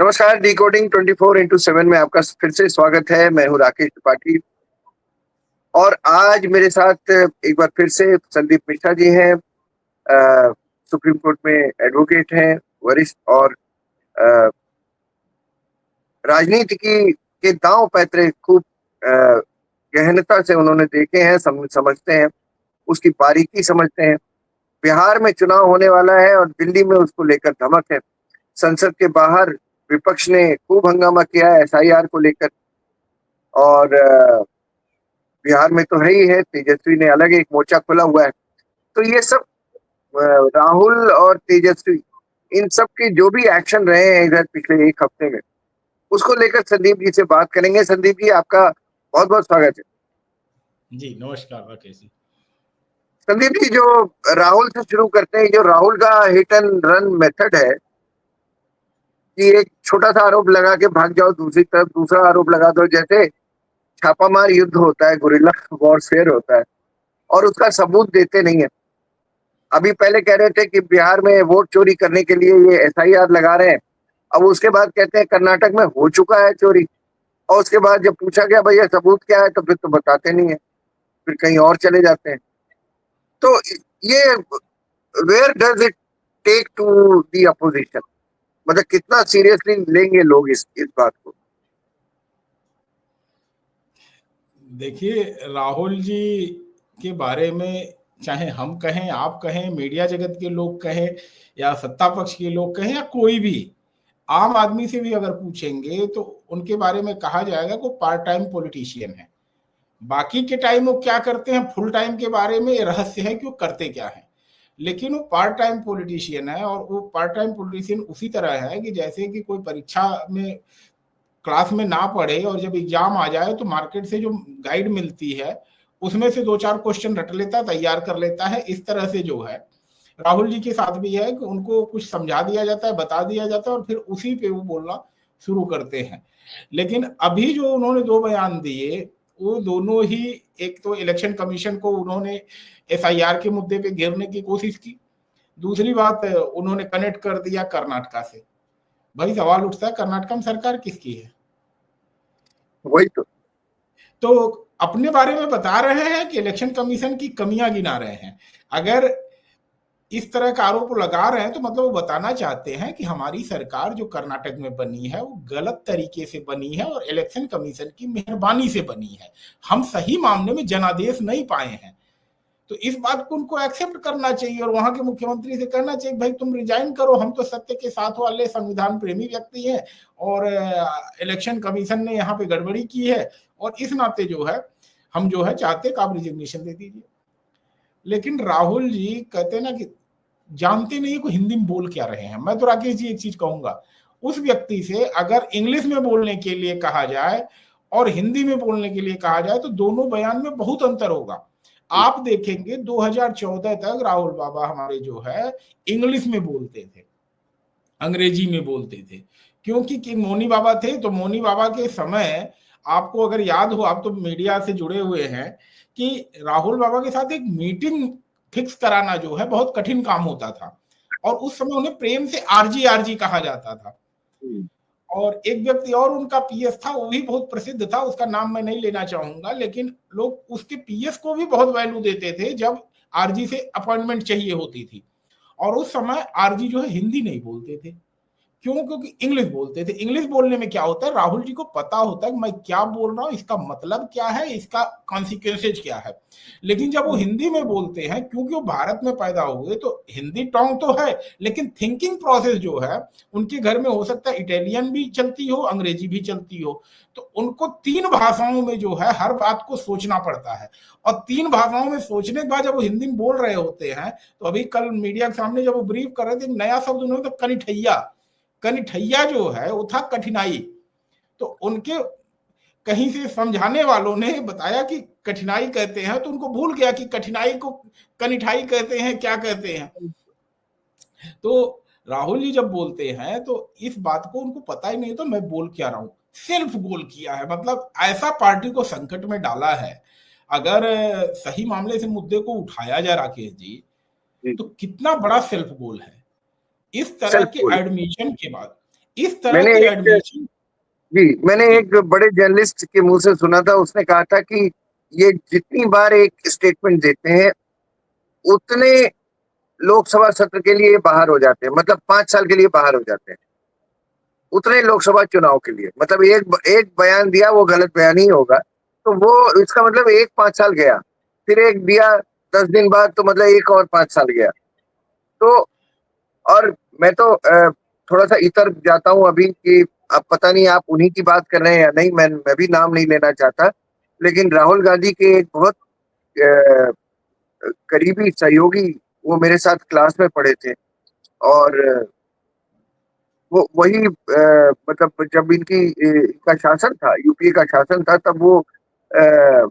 नमस्कार, decoding 24x7 में आपका फिर से स्वागत है। मैं हूँ राकेश त्रिपाठी और आज मेरे साथ एक बार फिर से संदीप मिश्रा जी हैं। सुप्रीम कोर्ट में एडवोकेट हैं, वरिष्ठ और अ, राजनीति की के दांव पैतरे खूब गहनता से उन्होंने देखे हैं, समझते हैं, उसकी बारीकी समझते हैं। बिहार में चुनाव होने वाला है और दिल्ली में उसको लेकर धमक है। संसद के बाहर विपक्ष ने खूब हंगामा किया है एसआईआर को लेकर और बिहार में तो है ही है, तेजस्वी ने अलग एक मोर्चा खोला हुआ है। तो ये सब राहुल और तेजस्वी, इन सब के जो भी एक्शन रहे हैं इधर पिछले एक हफ्ते में, उसको लेकर संदीप जी से बात करेंगे। संदीप जी, आपका बहुत बहुत स्वागत है। जी नमस्कार राकेश जी। संदीप जी, जो राहुल से शुरू करते हैं, जो राहुल का हिट एंड रन मेथड है कि एक छोटा सा आरोप लगा के भाग जाओ, दूसरी तरफ दूसरा आरोप लगा दो, जैसे छापामार युद्ध होता है, गुरिल्ला वॉरफेयर होता है, और उसका सबूत देते नहीं है। अभी पहले कह रहे थे कि बिहार में वोट चोरी करने के लिए ये एसआईआर लगा रहे हैं, अब उसके बाद कहते हैं कर्नाटक में हो चुका है चोरी, और उसके बाद जब पूछा गया भैया सबूत क्या है, तो फिर तो बताते नहीं है, फिर कहीं और चले जाते हैं। तो ये where does it take to the opposition, मतलब कितना सीरियसली लेंगे लोग इस बात को? देखिए, राहुल जी के बारे में चाहे हम कहें, आप कहें, मीडिया जगत के लोग कहें, या सत्ता पक्ष के लोग कहें, या कोई भी आम आदमी से भी अगर पूछेंगे तो उनके बारे में कहा जाएगा कि वो पार्ट टाइम पॉलिटिशियन है। बाकी के टाइम वो क्या करते हैं, फुल टाइम के बारे में रहस्य है कि वो करते क्या है, लेकिन वो पार्ट टाइम पॉलिटिशियन है। और वो पार्ट टाइम पॉलिटिशियन उसी तरह है कि जैसे कि कोई परीक्षा में क्लास में ना पढ़े और जब एग्जाम आ जाए तो मार्केट से जो गाइड मिलती है उसमें से 2-4 क्वेश्चन रट लेता है, तैयार कर लेता है। इस तरह से जो है राहुल जी के साथ भी है कि उनको कुछ समझा दिया जाता है, बता दिया जाता है, और फिर उसी पे वो बोलना शुरू करते हैं। लेकिन अभी जो उन्होंने 2 बयान दिए, वो दोनों ही, एक तो इलेक्शन कमीशन को उन्होंने एफआईआर के मुद्दे पे घेरने की कोशिश की, दूसरी बात उन्होंने कनेक्ट कर दिया कर्नाटका से। भाई सवाल उठता है, कर्नाटक में सरकार किसकी है? वही तो अपने बारे में बता रहे हैं कि इलेक्शन कमीशन की कमियां गिना रहे हैं। अगर इस तरह का आरोप लगा रहे हैं तो मतलब वो बताना चाहते हैं कि हमारी सरकार जो कर्नाटक में बनी है वो गलत तरीके से बनी है और इलेक्शन कमीशन की मेहरबानी से बनी है। हम सही मामले में जनादेश नहीं पाए हैं। तो इस बात को उनको एक्सेप्ट करना चाहिए और वहां के मुख्यमंत्री से कहना चाहिए भाई तुम रिजाइन करो, हम तो सत्य के साथ वाले संविधान प्रेमी व्यक्ति हैं और इलेक्शन कमीशन ने यहाँ पे गड़बड़ी की है, और इस नाते जो है हम जो है चाहते कि आप रिजिग्नेशन दे दीजिए। लेकिन राहुल जी कहते हैं ना कि जानते नहीं को हिंदी में बोल क्या रहे हैं। मैं तो राकेश जी एक चीज कहूंगा, उस व्यक्ति से अगर इंग्लिश में बोलने के लिए कहा जाए और हिंदी में बोलने के लिए कहा जाए तो दोनों बयान में बहुत अंतर होगा। आप देखेंगे 2014 तक राहुल बाबा हमारे जो है इंग्लिश में बोलते थे, अंग्रेजी में बोलते थे, क्योंकि कि मोनी बाबा थे। तो मोनी बाबा के समय आपको अगर याद हो, आप तो मीडिया से जुड़े हुए हैं, कि राहुल बाबा के साथ एक मीटिंग फिक्स कराना जो है बहुत कठिन काम होता था, और उस समय उन्हें प्रेम से आरजी आरजी कहा जाता था। और एक व्यक्ति और उनका पीएस था, वो भी बहुत प्रसिद्ध था, उसका नाम मैं नहीं लेना चाहूंगा, लेकिन लोग उसके पीएस को भी बहुत वैल्यू देते थे जब आरजी से अपॉइंटमेंट चाहिए होती थी। और उस समय आरजी जो है हिंदी नहीं बोलते थे। क्यों? क्योंकि इंग्लिश बोलते थे। इंग्लिश बोलने में क्या होता है, राहुल जी को पता होता है कि मैं क्या बोल रहा हूं, इसका मतलब क्या है, इसका कॉन्सिक्वेंसेज क्या है। लेकिन जब वो हिंदी में बोलते हैं, क्योंकि वो भारत में पैदा हुए, तो हिंदी टोंग तो है, लेकिन थिंकिंग प्रोसेस जो है उनके घर में हो सकता है इटालियन भी चलती हो, अंग्रेजी भी चलती हो, तो उनको 3 भाषाओं में जो है हर बात को सोचना पड़ता है। और 3 भाषाओं में सोचने के बाद जब वो हिंदी में बोल रहे होते हैं, तो अभी कल मीडिया के सामने जब वो ब्रीफ कर रहे थे, नया शब्द उन्होंने तो कनिठैया, कनिठैया जो है वो था कठिनाई। तो उनके कहीं से समझाने वालों ने बताया कि कठिनाई कहते हैं, तो उनको भूल गया कि कठिनाई को कनिठाई कहते हैं, क्या कहते हैं। तो राहुल जी जब बोलते हैं तो इस बात को उनको पता ही नहीं, तो मैं बोल क्या रहा हूं, सेल्फ गोल किया है, मतलब ऐसा पार्टी को संकट में डाला है। अगर सही मामले से मुद्दे को उठाया जाए राकेश जी, तो कितना बड़ा सेल्फ गोल है। इस तरह सेल्फ के गोल। एडमिशन के बाद, इस तरह मैंने के एक एडमिशन। जी, मैंने जी एक बड़े जर्नलिस्ट के मुंह से सुना था, उसने कहा था कि ये जितनी बार एक स्टेटमेंट देते हैं, उतने लोकसभा सत्र के लिए बाहर हो जाते हैं, मतलब 5 साल के लिए बाहर हो जाते हैं, उतने लोकसभा चुनाव के लिए। मतलब एक बयान दिया, वो गलत बयान ही होगा, तो वो इसका मतलब एक 5 साल गया, फिर एक दिया 10 दिन बाद, तो मतलब एक और 5 साल गया। तो और मैं तो थोड़ा सा इतर जाता हूँ अभी कि अब पता नहीं आप उन्हीं की बात कर रहे हैं या नहीं, मैं भी नाम नहीं लेना चाहता, लेकिन राहुल गांधी के एक बहुत अ, करीबी सहयोगी, वो मेरे साथ क्लास में पढ़े थे, और वो वही मतलब जब इनका शासन था, यूपीए का शासन था, तब वो अ,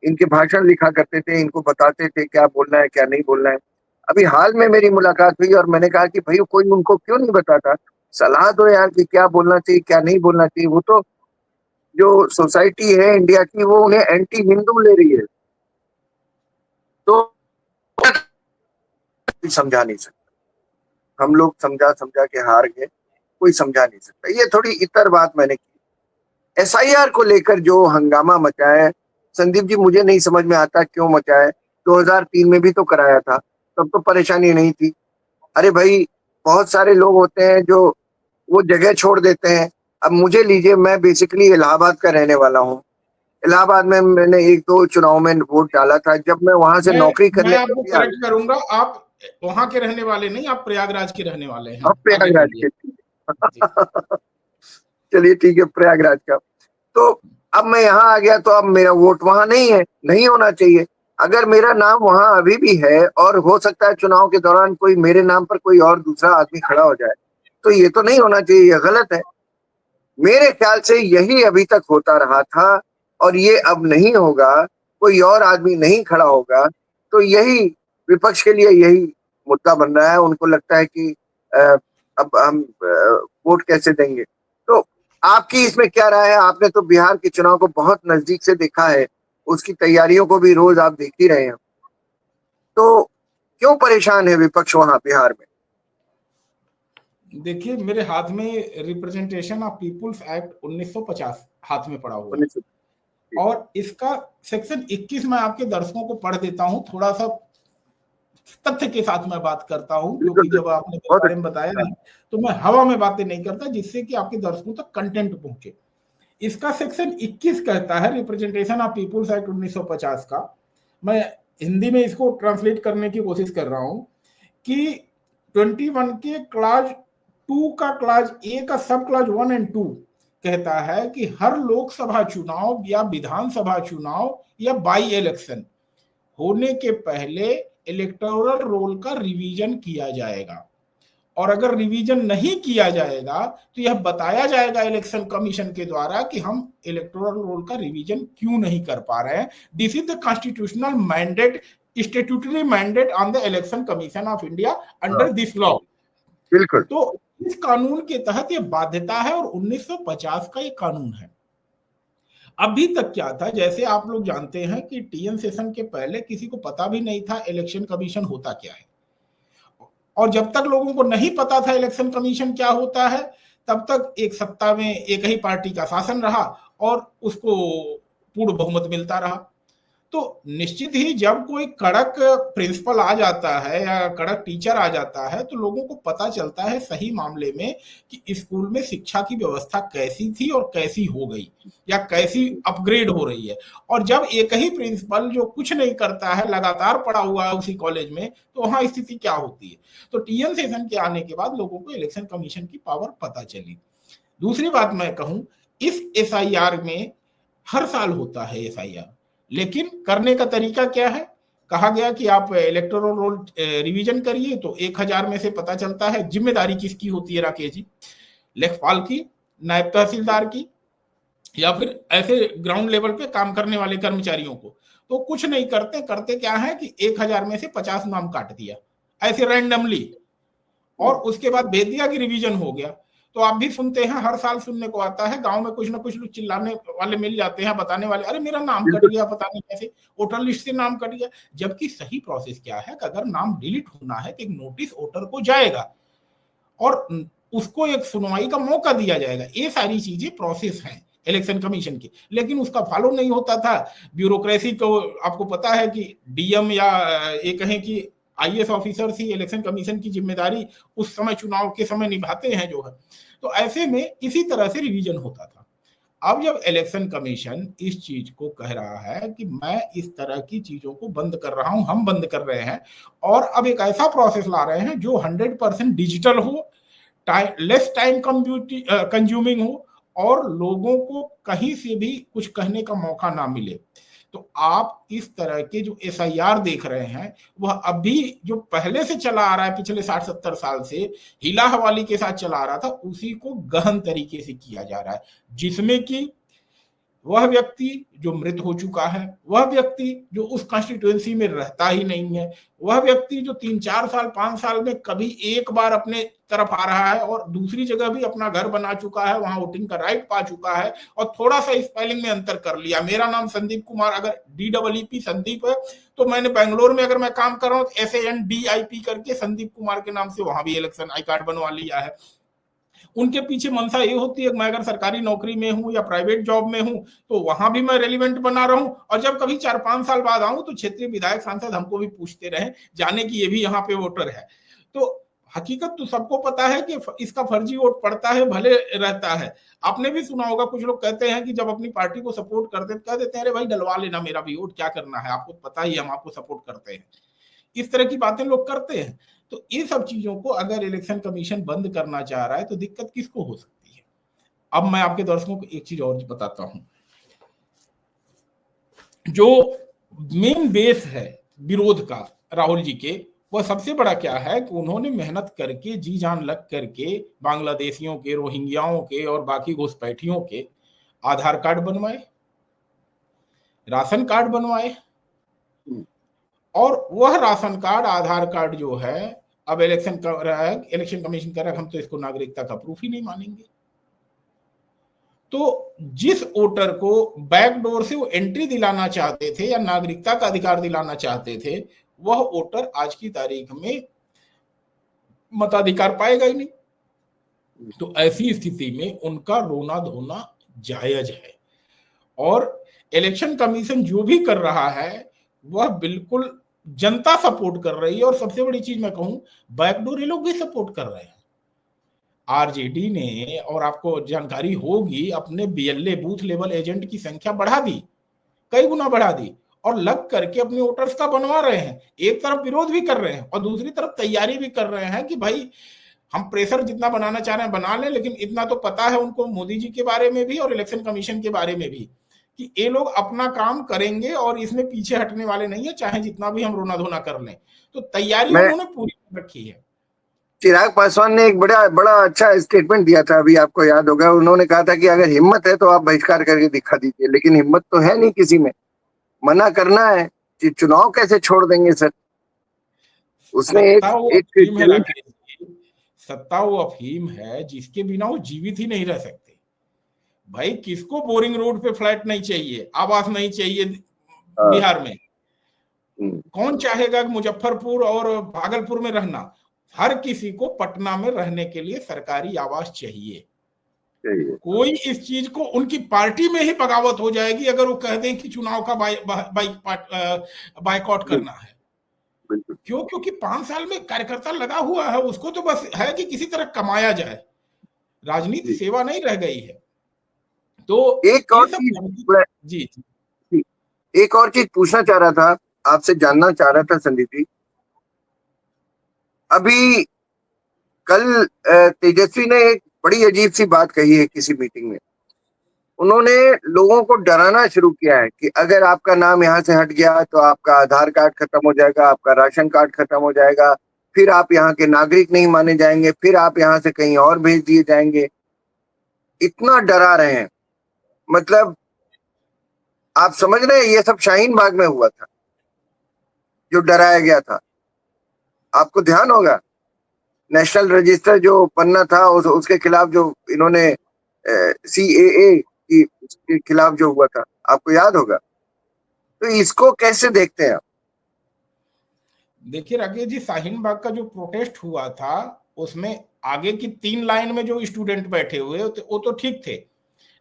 इनके भाषण लिखा करते थे, इनको बताते थे क्या बोलना है क्या नहीं बोलना है। अभी हाल में मेरी मुलाकात हुई और मैंने कहा कि भाई कोई उनको क्यों नहीं बताता, सलाह दो यार कि क्या बोलना चाहिए क्या नहीं बोलना चाहिए। वो तो जो सोसाइटी है इंडिया की, वो उन्हें एंटी हिंदू ले रही है, तो कोई समझा नहीं सकता। हम लोग समझा समझा के हार गए, कोई समझा नहीं सकता। ये थोड़ी इतर बात मैंने की। एसआईआर को लेकर जो हंगामा मचा है, संदीप जी, मुझे नहीं समझ में आता क्यों मचा है। 2003 में भी तो कराया था, तब तो परेशानी नहीं थी। अरे भाई, बहुत सारे लोग होते हैं जो वो जगह छोड़ देते हैं। अब मुझे लीजिए, मैं बेसिकली इलाहाबाद का रहने वाला हूँ। इलाहाबाद में मैंने एक दो चुनाव में वोट डाला था, जब मैं वहां से मैं नौकरी मैं करने आपको दिल्ली आ करेक्ट गया। करूंगा, आप वहां के रहने वाले नहीं, आप प्रयागराज के रहने वाले हैं। अब आगे प्रयागराज बोलिए। के जी चलिए ठीक है, प्रयागराज का। तो अब मैं यहाँ आ गया, तो अब मेरा वोट वहां नहीं है, नहीं होना चाहिए। अगर मेरा नाम वहां अभी भी है, और हो सकता है चुनाव के दौरान कोई मेरे नाम पर कोई और दूसरा आदमी खड़ा हो जाए, तो ये तो नहीं होना चाहिए, ये गलत है। मेरे ख्याल से यही अभी तक होता रहा था, और ये अब नहीं होगा। कोई और आदमी नहीं खड़ा होगा, तो यही विपक्ष के लिए यही मुद्दा बन रहा है। उनको लगता है कि अ, अब हम वोट कैसे देंगे। तो आपकी इसमें क्या राय है? आपने तो बिहार के चुनाव को बहुत नजदीक से देखा है, उसकी तैयारियों को भी रोज आप देख ही रहे हैं, तो क्यों परेशान है विपक्ष वहां बिहार में? देखिए, मेरे हाथ में रिप्रेजेंटेशन ऑफ पीपुल्स एक्ट 1950 हाथ में पड़ा हुआ है, 1900। और इसका सेक्शन 21 मैं आपके दर्शकों को पढ़ देता हूं, थोड़ा सा तथ्य के साथ मैं बात करता हूं, बिल्कुल क्योंकि जब बिल्कुल, आपने इस बहुत बारे में बताया अच्छा। है तो मैं हवा में बातें नहीं करता, जिससे कि आपके दर्शकों तक कंटेंट पहुंचे। इसका सेक्शन 21 कहता है, रिप्रेजेंटेशन ऑफ पीपुल्स एक्ट 1950 का, मैं हिंदी में इसको ट्रांसलेट करने की कोशिश कर रहा हूं, कि 21 के क्लाज 2 का क्लाज ए का सब क्लाज 1 एंड 2 कहता है कि हर लोकसभा चुनाव या विधानसभा चुनाव या बाई इलेक्शन होने के पहले इलेक्टोरल रोल का रिवीजन किया जाएगा, और अगर रिवीजन नहीं किया जाएगा तो यह बताया जाएगा इलेक्शन कमीशन के द्वारा कि हम इलेक्टोरल रोल का रिवीजन क्यों नहीं कर पा रहे हैं। This is the constitutional mandate, statutory mandate on the election commission of India हाँ, अंडर दिस लॉ। बिल्कुल। तो इस कानून के तहत यह बाध्यता है, और 1950 का ये कानून है। अभी तक क्या था, जैसे आप लोग जानते हैं कि टीएन सेशन के पहले किसी को पता भी नहीं था इलेक्शन कमीशन होता क्या है, और जब तक लोगों को नहीं पता था इलेक्शन कमीशन क्या होता है, तब तक एक सत्ता में एक ही पार्टी का शासन रहा, और उसको पूर्ण बहुमत मिलता रहा। तो निश्चित ही जब कोई कड़क प्रिंसिपल आ जाता है या कड़क टीचर आ जाता है, तो लोगों को पता चलता है सही मामले में कि स्कूल में शिक्षा की व्यवस्था कैसी थी और कैसी हो गई, या कैसी अपग्रेड हो रही है। और जब एक ही प्रिंसिपल जो कुछ नहीं करता है लगातार पड़ा हुआ है उसी कॉलेज में, तो वहां स्थिति क्या होती है। तो टीएन सेशन के आने के बाद लोगों को इलेक्शन कमीशन की पावर पता चली। दूसरी बात मैं कहूं, इस एसआईआर में हर साल होता है एसआईआर, लेकिन करने का तरीका क्या है। कहा गया कि आप इलेक्टोरल रोल रिवीजन करिए, तो 1000 में से पता चलता है जिम्मेदारी किसकी होती है, राकेश जी, लेखपाल की, नायब तहसीलदार की, या फिर ऐसे ग्राउंड लेवल पे काम करने वाले कर्मचारियों को। तो कुछ नहीं करते, करते क्या है कि 1000 में से 50 नाम काट दिया ऐसे रैंडमली, और उसके बाद भेज दिया कि रिवीजन हो गया। तो आप भी सुनते हैं, हर साल सुनने को आता है, गांव में कुछ ना कुछ लोग चिल्लाने वाले मिल जाते हैं, बताने वाले, अरे मेरा नाम कट बिल्कुल। गया, पता नहीं कैसे वोटर लिस्ट से नाम कट गया। जबकि सही प्रोसेस क्या है कि अगर नाम डिलीट होना है तो एक नोटिस वोटर को जाएगा, और उसको एक सुनवाई का मौका दिया जाएगा। ये सारी चीजें प्रोसेस हैं इलेक्शन कमीशन की, लेकिन उसका फॉलो नहीं होता था। ब्यूरोक्रेसी को आपको पता है कि डीएम या ये कहें कि आईएएस ऑफिसर्स ही इलेक्शन कमीशन की जिम्मेदारी उस समय चुनाव के समय निभाते हैं जो है। तो ऐसे में इसी तरह से रिवीजन होता था। अब जब इलेक्शन कमीशन इस चीज को कह रहा है कि मैं इस तरह की चीजों को बंद कर रहा हूं, हम बंद कर रहे हैं, और अब एक ऐसा प्रोसेस ला रहे हैं जो 100% डिजिटल हो, लेस टाइम कंज्यूमिंग हो, और लोगों को कहीं से भी कुछ कहने का मौका ना मिले, तो आप इस तरह के जो एसआईआर देख रहे हैं वह अभी जो पहले से चला आ रहा है, पिछले 60-70 साल से हिला हवाली के साथ चला आ रहा था, उसी को गहन तरीके से किया जा रहा है, जिसमें कि वह व्यक्ति जो मृत हो चुका है, वह व्यक्ति जो उस कॉन्स्टिट्यूएंसी में रहता ही नहीं है, वह व्यक्ति जो 3-4 साल 5 साल में कभी एक बार अपने तरफ आ रहा है और दूसरी जगह भी अपना घर बना चुका है, वहां वोटिंग का राइट पा चुका है, और थोड़ा सा स्पेलिंग में अंतर कर लिया, मेरा नाम संदीप कुमार अगर DEEP संदीप है, तो मैंने बेंगलोर में अगर मैं काम कर रहा हूँ SANDIP करके संदीप कुमार के नाम से वहां भी इलेक्शन आई कार्ड बनवा लिया है। उनके पीछे मंशा ये होती है कि मैं अगर सरकारी नौकरी में हूं या प्राइवेट जॉब में हूं तो वहां भी मैं रेलिवेंट बना रहा हूं, और जब कभी 4-5 साल बाद आऊं तो क्षेत्रीय विधायक सांसद हमको भी पूछते रहे जाने कि ये भी यहाँ पे वोटर है। तो हकीकत तो सबको पता है कि इसका फर्जी वोट पड़ता है, भले रहता है। आपने भी सुना होगा कुछ लोग कहते हैं कि जब अपनी पार्टी को सपोर्ट करते हैं कह देते हैं अरे भाई डलवा लेना मेरा भी वोट, क्या करना है, आपको पता ही हम आपको सपोर्ट करते हैं। इस तरह की बातें लोग करते हैं। तो इन सब चीजों को अगर इलेक्शन कमीशन बंद करना चाह रहा है तो दिक्कत किसको हो सकती है। अब मैं आपके दर्शकों को एक चीज और बताता हूं, जो मेन बेस है विरोध का राहुल जी के, वह सबसे बड़ा क्या है कि उन्होंने मेहनत करके जी जान लग करके बांग्लादेशियों के, रोहिंग्याओं के और बाकी घुसपैठियों के आधार कार्ड बनवाए, राशन कार्ड बनवाए, और वह राशन कार्ड आधार कार्ड जो है अब इलेक्शन कमीशन कह रहा है हम तो इसको नागरिकता का प्रूफ ही नहीं मानेंगे। तो जिस वोटर को बैकडोर से वो एंट्री दिलाना चाहते थे या नागरिकता का अधिकार दिलाना चाहते थे, वह वोटर आज की तारीख में मताधिकार पाएगा ही नहीं। तो ऐसी स्थिति में उनका रोना धोना जायज है, और इलेक्शन कमीशन जो भी कर रहा है वह बिल्कुल जनता सपोर्ट कर रही है, और सबसे बड़ी चीज मैं कहूं बैकडोर ये लोग भी सपोर्ट कर रहे हैं। आरजेडी ने, और आपको जानकारी होगी, अपने बीएलए बूथ लेवल एजेंट की संख्या बढ़ा दी, कई गुना बढ़ा दी, और लग करके अपने वोटर्स का बनवा रहे हैं। एक तरफ विरोध भी कर रहे हैं और दूसरी तरफ तैयारी भी कर रहे हैं कि भाई हम प्रेशर जितना बनाना चाह रहे हैं बना लें, लेकिन इतना तो पता है उनको मोदी जी के बारे में भी और इलेक्शन कमीशन के बारे में भी कि ये लोग अपना काम करेंगे और इसमें पीछे हटने वाले नहीं है, चाहे जितना भी हम रोना धोना कर लें। तो तैयारी उन्होंने पूरी रखी है। चिराग पासवान ने एक बड़ा बड़ा अच्छा स्टेटमेंट दिया था, अभी आपको याद होगा, उन्होंने कहा था कि अगर हिम्मत है तो आप बहिष्कार करके दिखा दीजिए, लेकिन हिम्मत तो है नहीं किसी में, मना करना है कि चुनाव कैसे छोड़ देंगे सर। उसने सत्ता वो अफीम है जिसके बिना वो जीवित ही नहीं रह सकते। भाई किसको बोरिंग रोड पे फ्लैट नहीं चाहिए, आवास नहीं चाहिए बिहार में? कौन चाहेगा मुजफ्फरपुर और भागलपुर में रहना? हर किसी को पटना में रहने के लिए सरकारी आवास चाहिए। कोई इस चीज को, उनकी पार्टी में ही बगावत हो जाएगी अगर वो कह दें कि चुनाव का बाइकआउट करना है। क्यों? क्योंकि 5 साल में कार्यकर्ता लगा हुआ है, उसको तो बस है कि किसी तरह कमाया जाए, राजनीति सेवा नहीं रह गई है। तो एक और चीज एक और चीज पूछना चाह रहा था, आपसे जानना चाह रहा था संदीप जी। अभी कल तेजस्वी ने एक बड़ी अजीब सी बात कही है किसी मीटिंग में। उन्होंने लोगों को डराना शुरू किया है कि अगर आपका नाम यहाँ से हट गया तो आपका आधार कार्ड खत्म हो जाएगा, आपका राशन कार्ड खत्म हो जाएगा, फिर आप यहाँ के नागरिक नहीं माने जाएंगे, फिर आप यहाँ से कहीं और भेज दिए जाएंगे। इतना डरा रहे हैं, मतलब आप समझ रहे हैं, ये सब शाहीन बाग में हुआ था जो डराया गया था। आपको ध्यान होगा नेशनल रजिस्टर जो पन्ना था उसके खिलाफ जो इन्होंने CAA के खिलाफ जो हुआ था, आपको याद होगा। तो इसको कैसे देखते हैं आप? देखिए राकेश जी, शाहीन बाग का जो प्रोटेस्ट हुआ था उसमें आगे की 3 लाइन में जो स्टूडेंट बैठे हुए वो तो ठीक थे,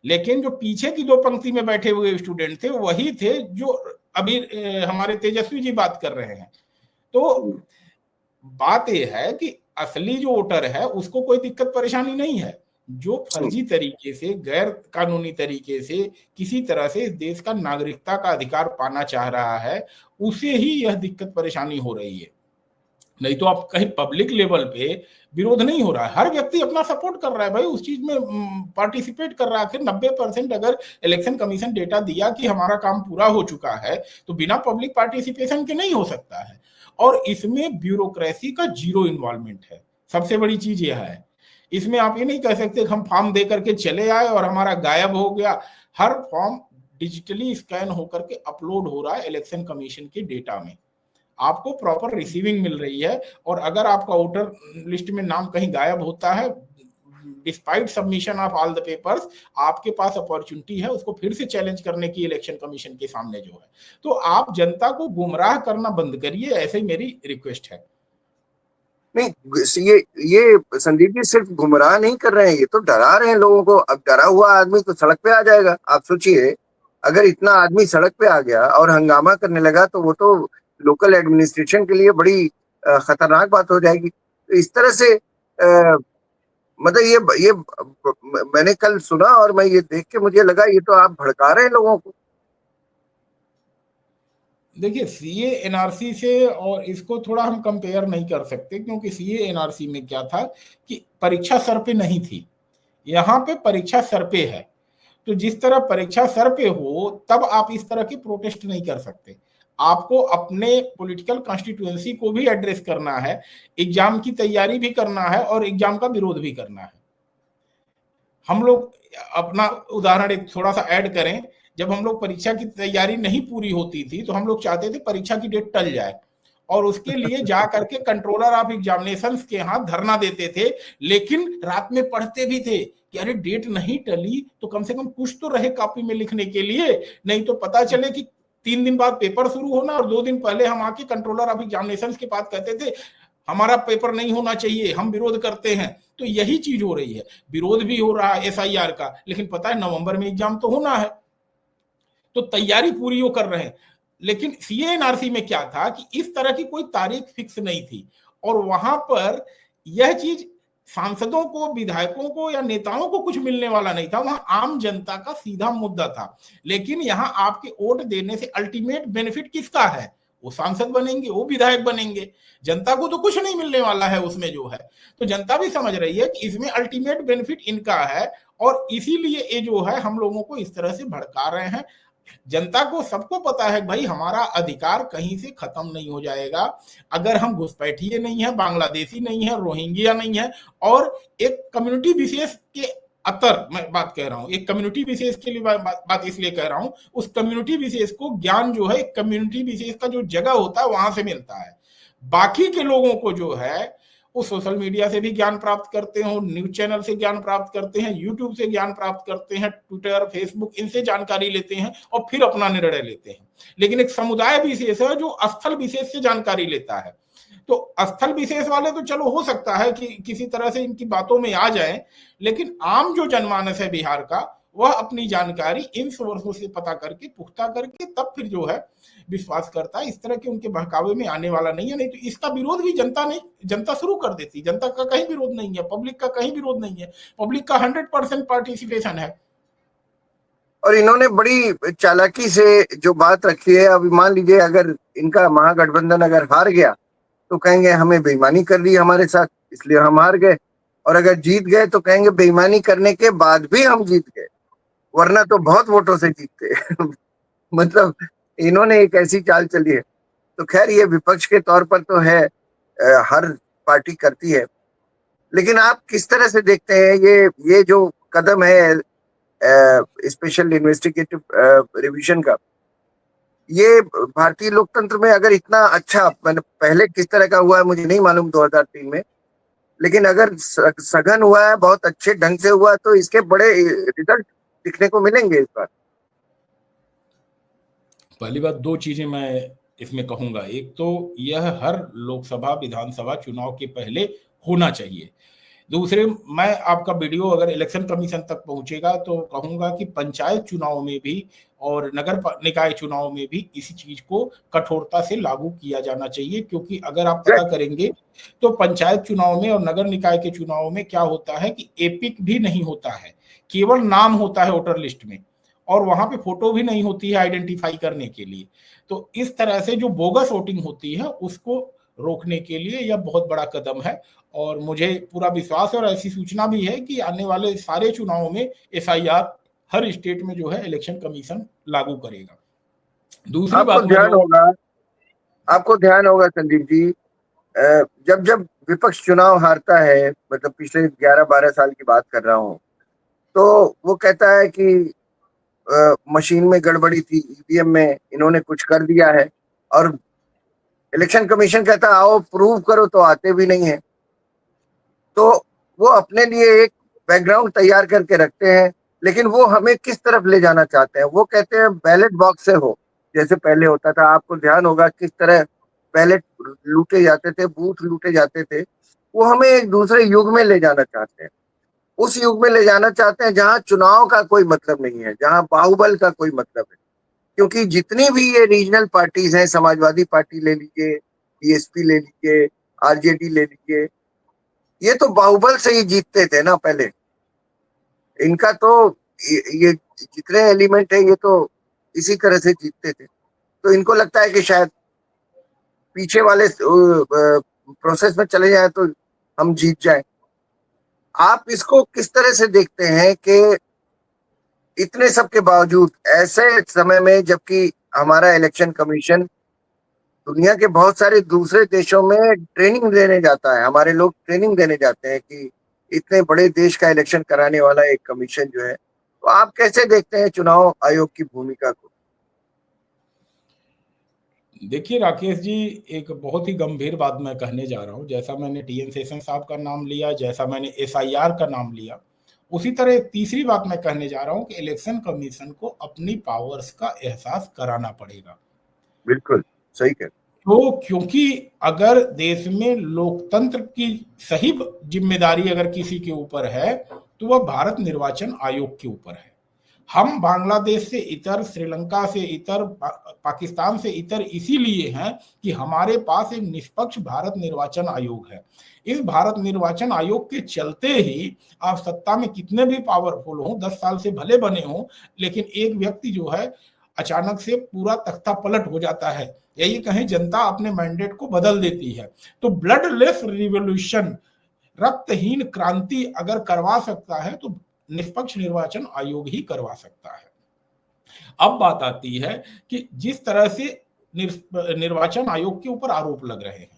लेकिन जो पीछे की 2 पंक्ति में बैठे हुए स्टूडेंट थे वही थे जो अभी हमारे तेजस्वी जी बात कर रहे हैं। तो बात यह है कि असली जो वोटर है उसको कोई दिक्कत परेशानी नहीं है। जो फर्जी तरीके से, गैर कानूनी तरीके से किसी तरह से इस देश का नागरिकता का अधिकार पाना चाह रहा है, उसे ही यह दिक्कत परेशानी हो रही है। नहीं तो आप कहीं पब्लिक लेवल पे विरोध नहीं हो रहा है, हर व्यक्ति अपना सपोर्ट कर रहा है भाई, उस चीज में पार्टिसिपेट कर रहा है। फिर 90% अगर इलेक्शन कमीशन डेटा दिया कि हमारा काम पूरा हो चुका है, तो बिना पब्लिक पार्टिसिपेशन के नहीं हो सकता है। और इसमें ब्यूरोक्रेसी का जीरो इन्वॉल्वमेंट है, सबसे बड़ी चीज यह है। इसमें आप ये नहीं कह सकते हम फॉर्म दे करके चले आए और हमारा गायब हो गया। हर फॉर्म डिजिटली स्कैन होकर के अपलोड हो रहा है इलेक्शन कमीशन के डेटा में, आपको प्रॉपर रिसीविंग मिल रही है। और अगर आपका वोटर लिस्ट में नाम कहीं गायब होता है, despite submission of all the papers, आपके पास अपॉर्चुनिटी है उसको फिर से चैलेंज करने की इलेक्शन कमीशन के सामने जो है। तो आप जनता को गुमराह करना बंद करिए, ऐसे ही मेरी रिक्वेस्ट है। नहीं, ये संदीप जी सिर्फ गुमराह नहीं कर रहे हैं, ये तो डरा रहे हैं लोगों को। अब डरा हुआ आदमी तो सड़क पे आ जाएगा। आप सोचिए, अगर इतना आदमी सड़क पे आ गया और हंगामा करने लगा तो वो तो लोकल एडमिनिस्ट्रेशन के लिए बड़ी खतरनाक बात हो जाएगी। तो इस तरह से मतलब ये मैंने कल सुना और मैं ये देख के मुझे लगा ये तो आप भड़का रहे हैं लोगों को। देखिए, सीए एनआरसी से और इसको थोड़ा हम कंपेयर नहीं कर सकते, क्योंकि सीए एनआरसी में क्या था कि परीक्षा सर पे नहीं थी, यहाँ पे परीक्षा सर पे है। तो जिस तरह परीक्षा सर पे हो तब आप इस तरह की प्रोटेस्ट नहीं कर सकते। आपको अपने पॉलिटिकल कॉन्स्टिट्यूएंसी को भी एड्रेस करना है, एग्जाम की तैयारी भी करना है और एग्जाम का विरोध भी करना है। हम लोग अपना उदाहरण एक थोड़ा सा ऐड करें, जब हम लोग परीक्षा की तैयारी नहीं पूरी होती थी तो हम लोग चाहते थे परीक्षा की डेट टल जाए, और उसके लिए जा करके कंट्रोलर ऑफ एग्जामिनेशंस के यहाँ धरना देते थे, लेकिन रात में पढ़ते भी थे कि अरे डेट नहीं टली तो कम से कम कुछ तो रहे कॉपी में लिखने के लिए, नहीं तो पता चले कि 3 दिन बाद पेपर शुरू होना और 2 दिन पहले हम आके कंट्रोलर ऑफ एग्जामिनेशंस के पास कहते थे हमारा पेपर नहीं होना चाहिए, हम विरोध करते हैं। तो यही चीज हो रही है, विरोध भी हो रहा है एसआईआर का, लेकिन पता है नवंबर में एग्जाम तो होना है, तो तैयारी पूरी वो कर रहे हैं। लेकिन सीएनआरसी में क्या था कि इस तरह की कोई तारीख फिक्स नहीं थी, और वहां पर यह चीज सांसदों को, विधायकों को या नेताओं को कुछ मिलने वाला नहीं था, वहां आम जनता का सीधा मुद्दा था। लेकिन यहां आपके वोट देने से अल्टीमेट बेनिफिट किसका है? वो सांसद बनेंगे, वो विधायक बनेंगे, जनता को तो कुछ नहीं मिलने वाला है उसमें जो है। तो जनता भी समझ रही है कि इसमें अल्टीमेट बेनिफिट इनका है, और इसीलिए ये जो है हम लोगों को इस तरह से भड़का रहे हैं। जनता को सबको पता है भाई हमारा अधिकार कहीं से खत्म नहीं हो जाएगा अगर हम घुसपैठिए नहीं है, बांग्लादेशी नहीं है, रोहिंग्या नहीं है, और एक कम्युनिटी विशेष के अतर मैं बात कह रहा हूं, एक कम्युनिटी विशेष के लिए बात इसलिए कह रहा हूं, उस कम्युनिटी विशेष को ज्ञान जो है कम्युनिटी विशेष का जो जगह होता है वहां से मिलता है। बाकी के लोगों को जो है वो सोशल मीडिया से भी ज्ञान प्राप्त करते हैं, न्यूज चैनल से ज्ञान प्राप्त करते हैं, यूट्यूब से ज्ञान प्राप्त करते हैं, ट्विटर, फेसबुक, इनसे जानकारी लेते हैं और फिर अपना निर्णय लेते हैं। लेकिन एक समुदाय विशेष है जो स्थल विशेष से जानकारी लेता है। तो स्थल विशेष वाले तो चलो हो सकता है कि किसी तरह से इनकी बातों में आ जाए, लेकिन आम जो जनमानस है बिहार का, वह अपनी जानकारी इन सोर्सों से पता करके, पुख्ता करके तब फिर जो है विश्वास करता है। इस तरह के उनके बहकावे में आने वाला नहीं है। नहीं तो इसका विरोध भी जनता शुरू कर देती। जनता का कहीं विरोध नहीं है, पब्लिक का कहीं विरोध नहीं है, पब्लिक का 100% पार्टिसिपेशन है। और इन्होंने बड़ी चालाकी से जो बात रखी है, अभी मान लीजिए अगर इनका महागठबंधन अगर हार गया तो कहेंगे हमें बेईमानी कर दी हमारे साथ, इसलिए हम हार गए। और अगर जीत गए तो कहेंगे बेईमानी करने के बाद भी हम जीत गए, वरना तो बहुत वोटों से जीतते। मतलब इन्होंने एक ऐसी चाल चली है। तो खैर ये विपक्ष के तौर पर तो है, हर पार्टी करती है। लेकिन आप किस तरह से देखते हैं ये जो कदम है स्पेशल इन्वेस्टिगेटिव रिवीजन का, ये भारतीय लोकतंत्र में अगर इतना अच्छा, मैंने पहले किस तरह का हुआ है मुझे नहीं मालूम 2003 में, लेकिन अगर सघन हुआ है, बहुत अच्छे ढंग से हुआ, तो इसके बड़े रिजल्ट दिखने को मिलेंगे इस बार। पहली बात, 2 चीजें मैं इसमें कहूंगा। एक तो यह हर लोकसभा विधानसभा चुनाव के पहले होना चाहिए। दूसरे, मैं आपका वीडियो अगर इलेक्शन कमीशन तक पहुंचेगा तो कहूंगा कि पंचायत चुनाव में भी और नगर निकाय चुनाव में भी इसी चीज को कठोरता से लागू किया जाना चाहिए, क्योंकि अगर आप पता करेंगे तो पंचायत चुनाव में और नगर निकाय के चुनाव में क्या होता है कि एपिक भी नहीं होता है, केवल नाम होता है वोटर लिस्ट में, और वहां पे फोटो भी नहीं होती है आइडेंटिफाई करने के लिए। तो इस तरह से जो बोगस वोटिंग होती है उसको रोकने के लिए यह बहुत बड़ा कदम है, और मुझे पूरा विश्वास है और ऐसी सूचना भी है कि आने वाले सारे चुनावों में एफआईआर हर स्टेट में जो है इलेक्शन कमीशन लागू करेगा। दूसरी आपको बात मैं ध्यान जो होगा आपको ध्यान होगा संदीप जी, जब जब विपक्ष चुनाव हारता है, मतलब पिछले 11-12 साल की बात कर रहा हूँ, तो वो कहता है कि मशीन में गड़बड़ी थी, ईवीएम में इन्होंने कुछ कर दिया है, और इलेक्शन कमीशन कहता है आओ प्रूव करो, तो आते भी नहीं है। तो वो अपने लिए एक बैकग्राउंड तैयार करके रखते हैं, लेकिन वो हमें किस तरफ ले जाना चाहते हैं? वो कहते हैं बैलेट बॉक्स से हो, जैसे पहले होता था। आपको ध्यान होगा किस तरह बैलेट लूटे जाते थे, बूथ लूटे जाते थे। वो हमें एक दूसरे युग में ले जाना चाहते हैं, उस युग में ले जाना चाहते हैं जहां चुनाव का कोई मतलब नहीं है, जहां बाहुबल का कोई मतलब है। क्योंकि जितनी भी ये रीजनल पार्टीज हैं, समाजवादी पार्टी ले लीजिए, बीएसपी ले लीजिए, आरजेडी ले लीजिए, ये तो बाहुबल से ही जीतते थे ना पहले। इनका तो ये जितने एलिमेंट है ये तो इसी तरह से जीतते थे। तो इनको लगता है कि शायद पीछे वाले प्रोसेस में चले जाए तो हम जीत जाए। आप इसको किस तरह से देखते हैं कि इतने सब के बावजूद ऐसे समय में, जबकि हमारा इलेक्शन कमीशन दुनिया के बहुत सारे दूसरे देशों में ट्रेनिंग देने जाता है, हमारे लोग ट्रेनिंग देने जाते हैं कि इतने बड़े देश का इलेक्शन कराने वाला एक कमीशन जो है, तो आप कैसे देखते हैं चुनाव आयोग की भूमिका को? देखिए राकेश जी, एक बहुत ही गंभीर बात मैं कहने जा रहा हूँ। जैसा मैंने टीएन सेशन साहब का नाम लिया, जैसा मैंने एसआईआर का नाम लिया, उसी तरह एक तीसरी बात मैं कहने जा रहा हूँ कि इलेक्शन कमीशन को अपनी पावर्स का एहसास कराना पड़ेगा। बिल्कुल सही कह। तो क्योंकि अगर देश में लोकतंत्र की सही जिम्मेदारी अगर किसी के ऊपर है तो वह भारत निर्वाचन आयोग के ऊपर है। हम बांग्लादेश से इतर, श्रीलंका से इतर, पाकिस्तान से इतर इसीलिए हैं कि हमारे पास एक निष्पक्ष भारत निर्वाचन आयोग है। इस भारत निर्वाचन आयोग के चलते ही आप सत्ता में कितने भी पावरफुल हो, 10 साल से भले बने हो, लेकिन एक व्यक्ति जो है अचानक से पूरा तख्ता पलट हो जाता है, यही कहें जनता अपने मैंडेट को बदल देती है। तो ब्लडलेस रिवॉल्यूशन, रक्तहीन क्रांति अगर करवा सकता है तो निष्पक्ष निर्वाचन आयोग ही करवा सकता है। अब बात आती है कि जिस तरह से निर्वाचन आयोग के ऊपर आरोप लग रहे हैं,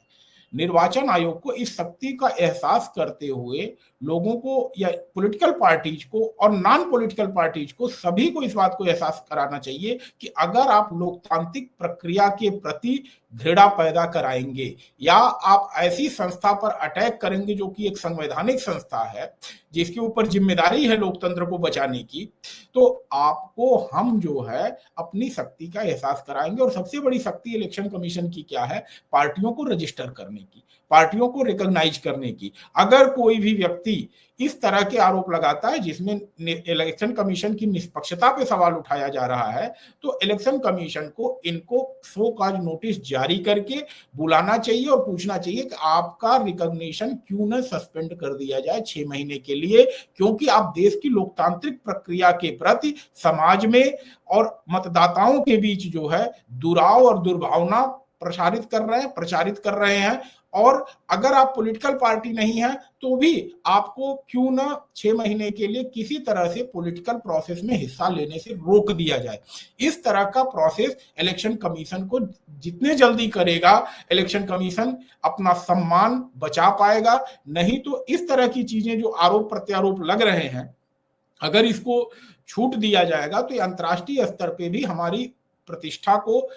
निर्वाचन आयोग को इस शक्ति का एहसास करते हुए लोगों को या पॉलिटिकल पार्टीज को और नॉन पॉलिटिकल पार्टीज को, सभी को इस बात को एहसास कराना चाहिए कि अगर आप लोकतांत्रिक प्रक्रिया के प्रति घृणा पैदा कराएंगे या आप ऐसी संस्था पर अटैक करेंगे जो कि एक संवैधानिक संस्था है जिसके ऊपर जिम्मेदारी है लोकतंत्र को बचाने की, तो आपको हम जो है अपनी शक्ति का एहसास कराएंगे। और सबसे बड़ी शक्ति इलेक्शन कमीशन की क्या है? पार्टियों को रजिस्टर करने की, पार्टियों को रिकॉग्नाइज करने की। अगर कोई भी व्यक्ति इस तरह के आरोप लगाता है जिसमें इलेक्शन कमीशन की निष्पक्षता पे सवाल उठाया जा रहा है, तो इलेक्शन कमीशन को इनको शो कॉज नोटिस जारी करके बुलाना चाहिए और पूछना चाहिए कि आपका रिकॉग्निशन क्यों न सस्पेंड कर दिया जाए 6 महीने के लिए, क्योंकि आप देश की लोकतांत्रिक प्रक्रिया के प्रति समाज में और मतदाताओं के बीच जो है दुराव और दुर्भावना प्रचारित कर रहे हैं। और अगर आप पॉलिटिकल पार्टी नहीं है तो भी आपको क्यों ना 6 महीने के लिए किसी तरह से पॉलिटिकल प्रोसेस में हिस्सा लेने से रोक दिया जाए। इस तरह का प्रोसेस इलेक्शन कमीशन को जितने जल्दी करेगा, इलेक्शन कमीशन अपना सम्मान बचा पाएगा। नहीं तो इस तरह की चीजें जो आरोप प्रत्यारोप लग रहे हैं, अगर इसको छूट दिया जाएगा तो अंतर्राष्ट्रीय स्तर पे भी हमारी प्रतिष्ठा को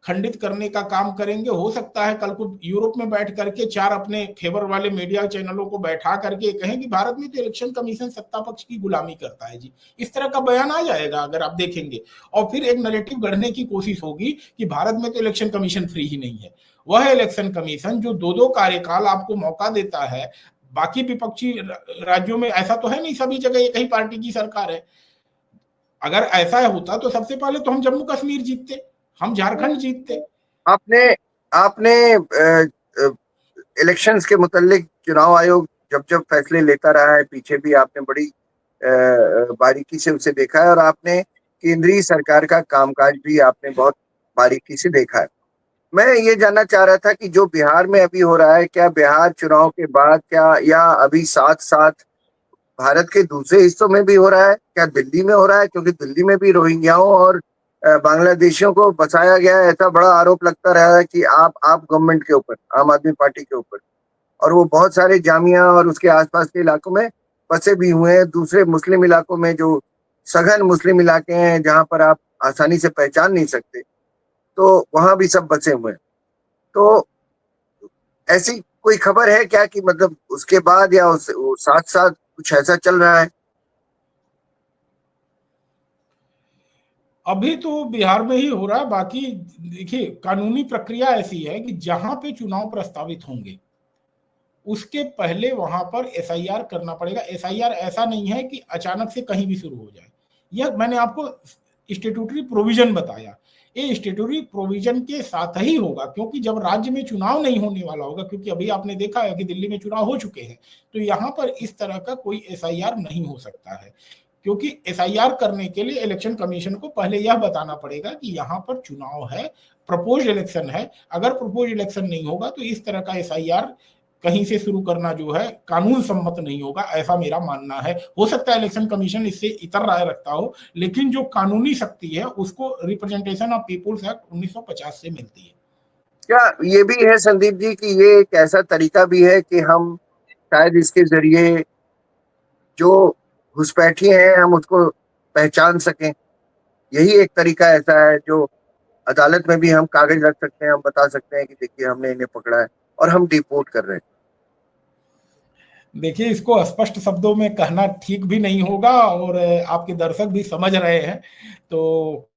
खंडित करने का काम करेंगे। हो सकता है कल को यूरोप में बैठ करके 4 अपने फेवर वाले मीडिया चैनलों को बैठा करके कहें कि भारत में तो इलेक्शन कमीशन सत्ता पक्ष की गुलामी करता है जी, इस तरह का बयान आ जाएगा अगर आप देखेंगे। और फिर एक नैरेटिव गढ़ने की कोशिश होगी कि भारत में तो इलेक्शन कमीशन फ्री ही नहीं है। वह इलेक्शन कमीशन जो 2-2 कार्यकाल आपको मौका देता है, बाकी विपक्षी राज्यों में ऐसा तो है नहीं, सभी जगह एक ही पार्टी की सरकार है। अगर ऐसा होता तो सबसे पहले तो हम जम्मू कश्मीर जीतते, हम झारखंड जीतते। आपने आपने इलेक्शंस के मुतालिक चुनाव आयोग जब जब फैसले लेता रहा है, पीछे भी आपने बड़ी बारीकी से उसे देखा है, और आपने केंद्रीय सरकार का कामकाज भी आपने बहुत बारीकी से देखा है। मैं ये जानना चाह रहा था कि जो बिहार में अभी हो रहा है, क्या बिहार चुनाव के बाद, क्या या अभी साथ साथ भारत के दूसरे हिस्सों में भी हो रहा है? क्या दिल्ली में हो रहा है? क्योंकि दिल्ली में भी रोहिंग्याओं और बांग्लादेशियों को बसाया गया है, ऐसा बड़ा आरोप लगता रहा है कि आप गवर्नमेंट के ऊपर, आम आदमी पार्टी के ऊपर, और वो बहुत सारे जामिया और उसके आसपास के इलाकों में बसे भी हुए हैं। दूसरे मुस्लिम इलाकों में, जो सघन मुस्लिम इलाके हैं जहां पर आप आसानी से पहचान नहीं सकते, तो वहां भी सब बसे हुए हैं। तो ऐसी कोई खबर है क्या कि मतलब उसके बाद या उस साथ साथ कुछ ऐसा चल रहा है? अभी तो बिहार में ही हो रहा है। बाकी देखिए, कानूनी प्रक्रिया ऐसी है कि जहां पे चुनाव प्रस्तावित होंगे उसके पहले वहां पर एसआईआर करना पड़ेगा। एसआईआर ऐसा नहीं है कि अचानक से कहीं भी शुरू हो जाए। यह मैंने आपको स्टेट्यूटरी प्रोविजन बताया, ये स्टेट्यूटरी प्रोविजन के साथ ही होगा, क्योंकि जब राज्य में चुनाव नहीं होने वाला होगा, क्योंकि अभी आपने देखा है कि दिल्ली में चुनाव हो चुके हैं, तो यहाँ पर इस तरह का कोई एसआईआर नहीं हो सकता है। क्योंकि एसआईआर करने के लिए इलेक्शन कमीशन को पहले यह बताना पड़ेगा कि यहाँ पर चुनाव है, प्रपोज इलेक्शन है। अगर प्रपोज इलेक्शन नहीं होगा तो इस तरह का एसआईआर कहीं से शुरू करना जो है कानून सम्मत नहीं होगा, ऐसा मेरा मानना है। हो सकता है इलेक्शन कमीशन इससे इतर राय रखता हो, लेकिन जो कानूनी शक्ति है उसको रिप्रेजेंटेशन ऑफ पीपुल्स एक्ट 1950 से मिलती है। क्या ये भी है संदीप जी कि ये एक ऐसा तरीका भी है कि हम शायद इसके जरिए जो घुसपैठी हैं हम उसको पहचान सकें? यही एक तरीका ऐसा है जो अदालत में भी हम कागज रख सकते हैं, हम बता सकते हैं कि देखिए हमने इन्हें पकड़ा है और हम डिपोर्ट कर रहे हैं। देखिए, इसको स्पष्ट शब्दों में कहना ठीक भी नहीं होगा और आपके दर्शक भी समझ रहे हैं, तो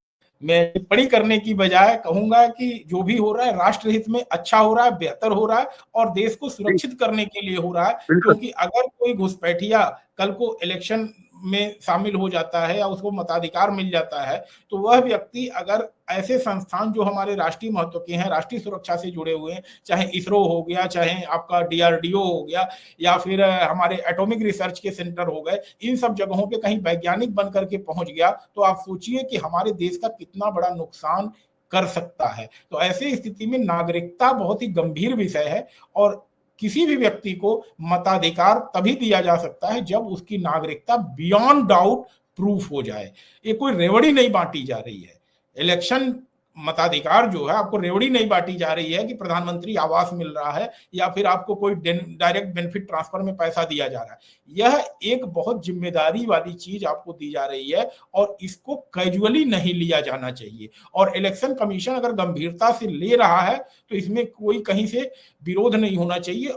मैं टिप्पणी करने की बजाय कहूंगा कि जो भी हो रहा है राष्ट्र हित में अच्छा हो रहा है, बेहतर हो रहा है और देश को सुरक्षित करने के लिए हो रहा है। बिल्कुल। क्योंकि अगर कोई घुसपैठिया कल को इलेक्शन में शामिल हो जाता है या उसको मताधिकार मिल जाता है, तो वह व्यक्ति अगर ऐसे संस्थान जो हमारे राष्ट्रीय महत्व के हैं, राष्ट्रीय सुरक्षा से जुड़े हुए हैं, चाहे इसरो हो गया, चाहे आपका डीआरडीओ हो गया, या फिर हमारे एटॉमिक रिसर्च के सेंटर हो गए, इन सब जगहों पे कहीं वैज्ञानिक बन करके पहुंच गया, तो आप सोचिए कि हमारे देश का कितना बड़ा नुकसान कर सकता है। तो ऐसे स्थिति में नागरिकता बहुत ही गंभीर विषय है और किसी भी व्यक्ति को मताधिकार तभी दिया जा सकता है जब उसकी नागरिकता बियॉन्ड डाउट प्रूफ हो जाए। ये कोई रेवड़ी नहीं बांटी जा रही है। इलेक्शन मताधिकार जो है आपको रेवड़ी नहीं बांटी जा रही है कि प्रधानमंत्री आवास मिल रहा है या फिर आपको कोई डायरेक्ट बेनिफिट ट्रांसफर में पैसा दिया जा रहा है। यह एक बहुत जिम्मेदारी वाली चीज आपको दी जा रही है और इसको कैजुअली नहीं लिया जाना चाहिए। और इलेक्शन कमीशन अगर गंभीरता से ले रहा है तो इसमें कोई कहीं से विरोध नहीं होना चाहिए।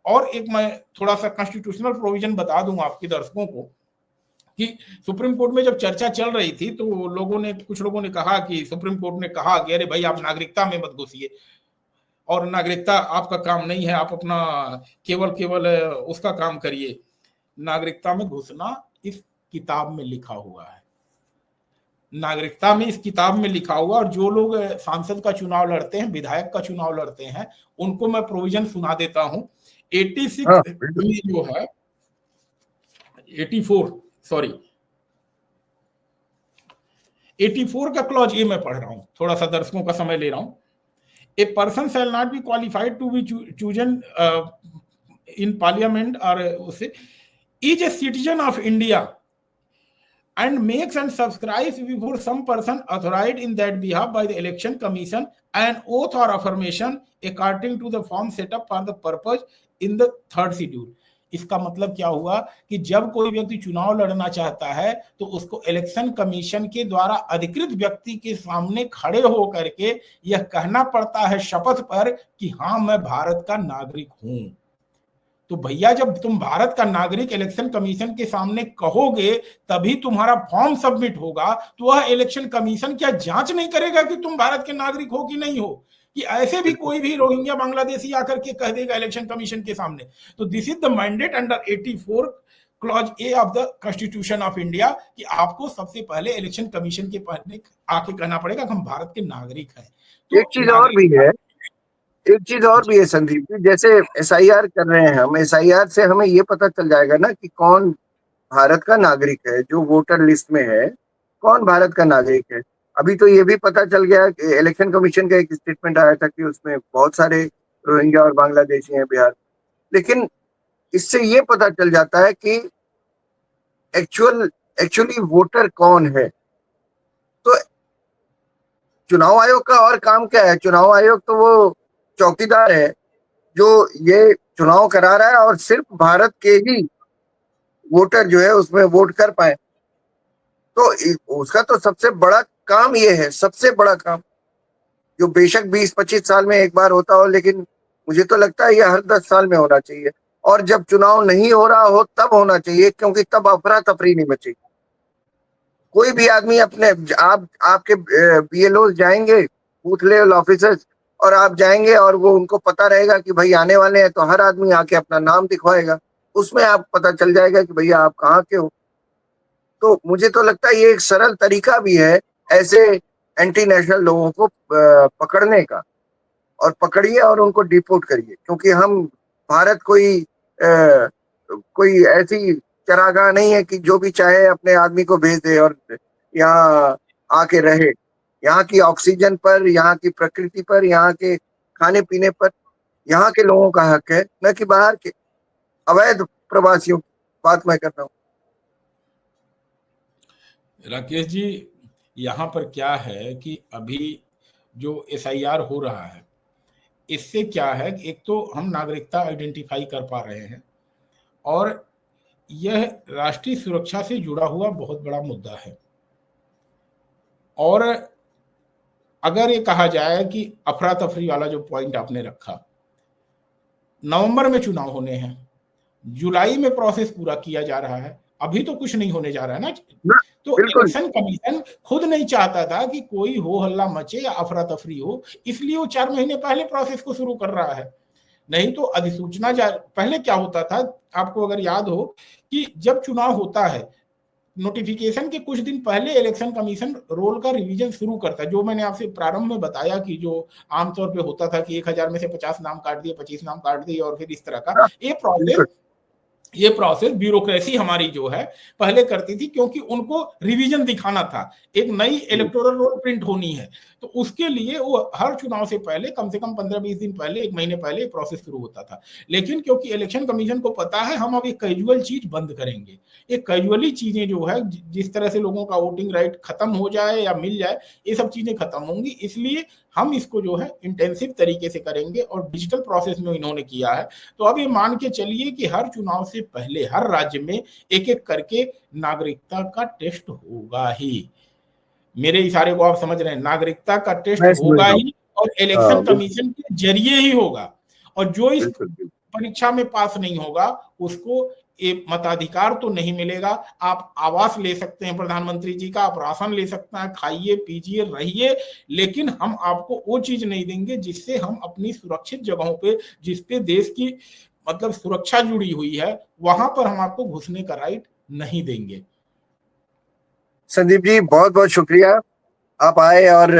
और एक मैं थोड़ा सा कॉन्स्टिट्यूशनल प्रोविजन बता दूं आपके दर्शकों को कि सुप्रीम कोर्ट में जब चर्चा चल रही थी तो कुछ लोगों ने कहा कि सुप्रीम कोर्ट ने कहा कि अरे भाई आप नागरिकता में मत घुसिए और नागरिकता आपका काम नहीं है, आप अपना केवल केवल उसका काम करिए। नागरिकता में घुसना इस किताब में लिखा हुआ है, नागरिकता में इस किताब में लिखा हुआ। और जो लोग सांसद का चुनाव लड़ते हैं, विधायक का चुनाव लड़ते हैं, उनको मैं प्रोविजन सुना देता हूं। 86 हाँ, में जो है 84 सॉरी 84 का क्लॉज ए मैं पढ़ रहा हूं, थोड़ा सा दर्शकों का समय ले रहा हूं। A person shall not be qualified to be chosen in parliament और उसे is a citizen of India and makes and subscribes before some person authorized in that behalf by the election commission an oath or affirmation according to the form set up for the purpose in the third schedule। इसका मतलब क्या हुआ कि जब कोई व्यक्ति चुनाव लड़ना चाहता है तो उसको इलेक्शन कमीशन के द्वारा अधिकृत व्यक्ति के सामने खड़े होकर के यह कहना पड़ता है शपथ पर कि हाँ मैं भारत का नागरिक हूं। तो भैया जब तुम भारत का नागरिक इलेक्शन कमीशन के सामने कहोगे तभी तुम्हारा फॉर्म सबमिट होगा। तो वह इलेक्शन कमीशन क्या जांच नहीं करेगा कि तुम भारत के नागरिक हो कि नहीं हो? कि ऐसे भी कोई भी रोहिंग्या बांग्लादेशी आकर के कह देगा इलेक्शन कमीशन के सामने। तो this is the mandate under 84 clause A of the constitution of India कि आपको सबसे पहले इलेक्शन कमीशन के पहले आके कहना पड़ेगा कि हम भारत के नागरिक हैं। एक तो चीज और भी है, नागरिकता, एक चीज और भी है संदीप जी, जैसे एसआईआर कर रहे हैं हम, एसआईआर से हमें ये पता चल जाएगा ना कि कौन भारत का नागरिक है, जो वोटर लिस्ट में है कौन भारत का नागरिक है। अभी तो ये भी पता चल गया कि इलेक्शन कमीशन का एक स्टेटमेंट आया था कि उसमें बहुत सारे रोहिंग्या और बांग्लादेशी हैं बिहार, लेकिन इससे ये पता चल जाता है कि एक्चुअली वोटर कौन है। तो चुनाव आयोग का और काम क्या है? चुनाव आयोग तो वो चौकीदार है जो ये चुनाव करा रहा है और सिर्फ भारत के ही वोटर जो है उसमें वोट कर पाए। तो उसका तो सबसे बड़ा काम ये है, सबसे बड़ा काम, जो बेशक 20-25 साल में एक बार होता हो, लेकिन मुझे तो लगता है ये हर 10 साल में होना चाहिए। और जब चुनाव नहीं हो रहा हो तब होना चाहिए, क्योंकि तब अफरा तफरी नहीं मचेगी। कोई भी आदमी अपने, आप आपके बीएलओ जाएंगे, बूथ लेवल ऑफिसर्स, और आप जाएंगे और वो उनको पता रहेगा कि भाई आने वाले हैं, तो हर आदमी आके अपना नाम दिखवाएगा, उसमें आप पता चल जाएगा कि भैया आप कहाँ के हो। तो मुझे तो लगता है ये एक सरल तरीका भी है ऐसे एंटी नेशनल लोगों को पकड़ने का। और पकड़िए और उनको डिपोर्ट करिए, क्योंकि हम भारत कोई ऐसी चरागाह नहीं है कि जो भी चाहे अपने आदमी को भेज दे और यहाँ आके रहे। यहाँ की ऑक्सीजन पर, यहाँ की प्रकृति पर, यहाँ के खाने पीने पर यहाँ के लोगों का हक है, न कि बाहर के अवैध प्रवासियों की बात मैं कर रहा हूँ। राकेश जी, यहाँ पर क्या है कि अभी जो एसआईआर हो रहा है, इससे क्या है कि एक तो हम नागरिकता आइडेंटिफाई कर पा रहे हैं, और यह राष्ट्रीय सुरक्षा से जुड़ा हुआ बहुत बड़ा मुद्दा है। और अगर ये कहा जाए कि अफरा तफरी वाला जो पॉइंट आपने रखा, नवंबर में चुनाव होने हैं, जुलाई में प्रोसेस पूरा किया जा रहा है, अभी तो कुछ नहीं होने जा रहा है ना। ना, तो बिल्कुल इलेक्शन कमीशन खुद नहीं चाहता था कि कोई हो हल्ला मचे या अफरा तफरी हो, इसलिए वो 4 महीने पहले प्रोसेस को शुरू कर रहा है। नहीं तो अधिसूचना पहले क्या होता था, आपको अगर याद हो कि जब चुनाव होता है, नोटिफिकेशन के कुछ दिन पहले इलेक्शन कमीशन रोल का रिवीजन शुरू करता है। जो मैंने आपसे प्रारंभ में बताया कि जो आमतौर पे होता था कि 1000 में से 50 नाम काट दिए, 25 नाम काट दिए, और फिर इस तरह का हाँ, ये प्रोसेस ब्यूरोक्रेसी हमारी जो है पहले करती थी, क्योंकि उनको रिवीजन दिखाना था, एक नई इलेक्टोरल रोल प्रिंट होनी है। तो उसके लिए वो हर चुनाव से पहले कम से कम 15-20 दिन पहले, 1 महीने पहले प्रोसेस शुरू होता था। लेकिन क्योंकि इलेक्शन कमीशन को पता है हम अब एक कैजुअल चीज बंद करेंगे, एक कैजुअली चीजें जो है, जिस तरह से लोगों का वोटिंग राइट खत्म हो जाए या मिल जाए, ये सब चीजें खत्म होंगी, इसलिए हम इसको जो है इंटेंसिव तरीके से करेंगे, और डिजिटल प्रोसेस में इन्होंने किया है। तो अब ये मान के चलिए कि हर चुनाव से पहले हर राज्य में एक एक करके नागरिकता का टेस्ट होगा ही। मेरे इशारे को आप समझ रहे हैं, नागरिकता का टेस्ट मैं समझ होगा रहा हूँ। ही, और इलेक्शन हाँ, बिल्कुल कमीशन के जरिए ही होगा। और जो इस बिल्कुल बिल्कुल। परीक्षा में पास नहीं होगा, उसको एक मताधिकार तो नहीं मिलेगा। आप आवास ले सकते हैं प्रधानमंत्री जी का, आप राशन ले सकते हैं, खाइए पीजिए रहिए, लेकिन हम आपको वो चीज नहीं देंगे जिससे हम अपनी सुरक्षित जगहों पे, जिसपे देश की मतलब सुरक्षा जुड़ी हुई है, वहां पर हम आपको घुसने का राइट नहीं देंगे। संदीप जी बहुत बहुत शुक्रिया, आप आए और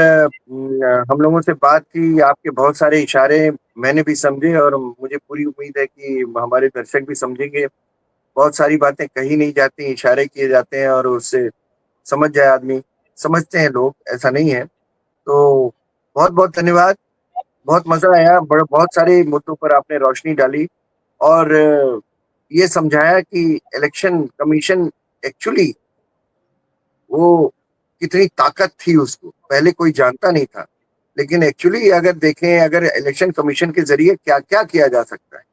हम लोगों से बात की। आपके बहुत सारे इशारे मैंने भी समझे, और मुझे पूरी उम्मीद है कि हमारे दर्शक भी समझेंगे। बहुत सारी बातें कही नहीं जाती, इशारे किए जाते हैं और उससे समझ जाए आदमी, समझते हैं लोग, ऐसा नहीं है। तो बहुत बहुत धन्यवाद, बहुत मजा आया, बड़े बहुत सारे मुद्दों पर आपने रोशनी डाली, और ये समझाया कि इलेक्शन कमीशन एक्चुअली वो कितनी ताकत थी, उसको पहले कोई जानता नहीं था, लेकिन एक्चुअली अगर देखें, अगर इलेक्शन कमीशन के जरिए क्या क्या किया जा सकता है,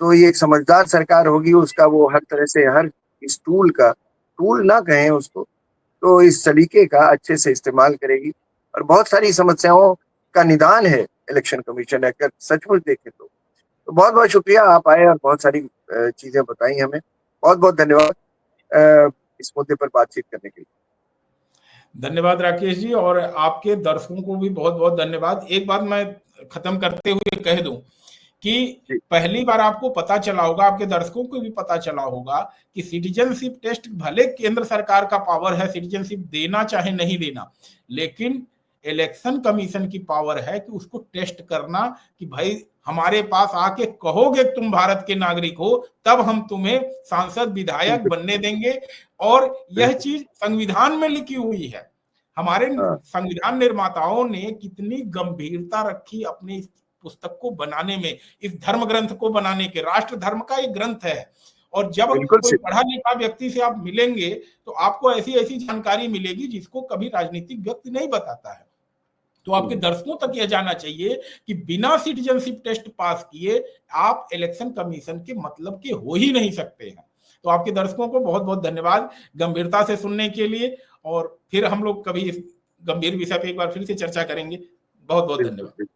तो ये एक समझदार सरकार होगी, उसका वो हर तरह से, हर इस टूल का, टूल ना कहें उसको, तो इस सलीके का अच्छे से इस्तेमाल करेगी, और बहुत सारी समस्याओं का निदान है इलेक्शन कमीशन, अगर सचमुच देखें तो बहुत बहुत शुक्रिया, आप आए और बहुत सारी चीजें बताई हमें। बहुत बहुत धन्यवाद इस मुद्दे पर बातचीत करने के लिए। धन्यवाद राकेश जी, और आपके दर्शकों को भी बहुत बहुत धन्यवाद। एक बात मैं खत्म करते हुए कह दूं कि जी, पहली बार आपको पता चला होगा, आपके दर्शकों को भी पता चला होगा कि सिटीजनशिप टेस्ट, भले केंद्र सरकार का पावर है सिटीजनशिप देना चाहे नहीं देना, लेकिन इलेक्शन कमीशन की पावर है कि उसको टेस्ट करना, कि भाई हमारे पास आके कहोगे तुम भारत के नागरिक हो, तब हम तुम्हें सांसद विधायक बिल्कुल, बनने देंगे। और यह बिल्कुल। चीज संविधान में लिखी हुई है। हमारे हाँ, संविधान निर्माताओं ने कितनी गंभीरता रखी अपने इस पुस्तक को बनाने में, इस धर्म ग्रंथ को बनाने के। राष्ट्र धर्म का एक ग्रंथ है, और जब बिल्कुल कोई सही। पढ़ा लिखा व्यक्ति से आप मिलेंगे तो आपको ऐसी ऐसी जानकारी मिलेगी जिसको कभी राजनीतिक व्यक्ति नहीं बताता है। तो आपके दर्शकों तक यह जाना चाहिए कि बिना सिटीजनशिप टेस्ट पास किए आप इलेक्शन कमीशन के मतलब के हो ही नहीं सकते हैं। तो आपके दर्शकों को बहुत बहुत धन्यवाद गंभीरता से सुनने के लिए, और फिर हम लोग कभी इस गंभीर विषय पे एक बार फिर से चर्चा करेंगे। बहुत बहुत बिल्कुल, धन्यवाद। बिल्कुल।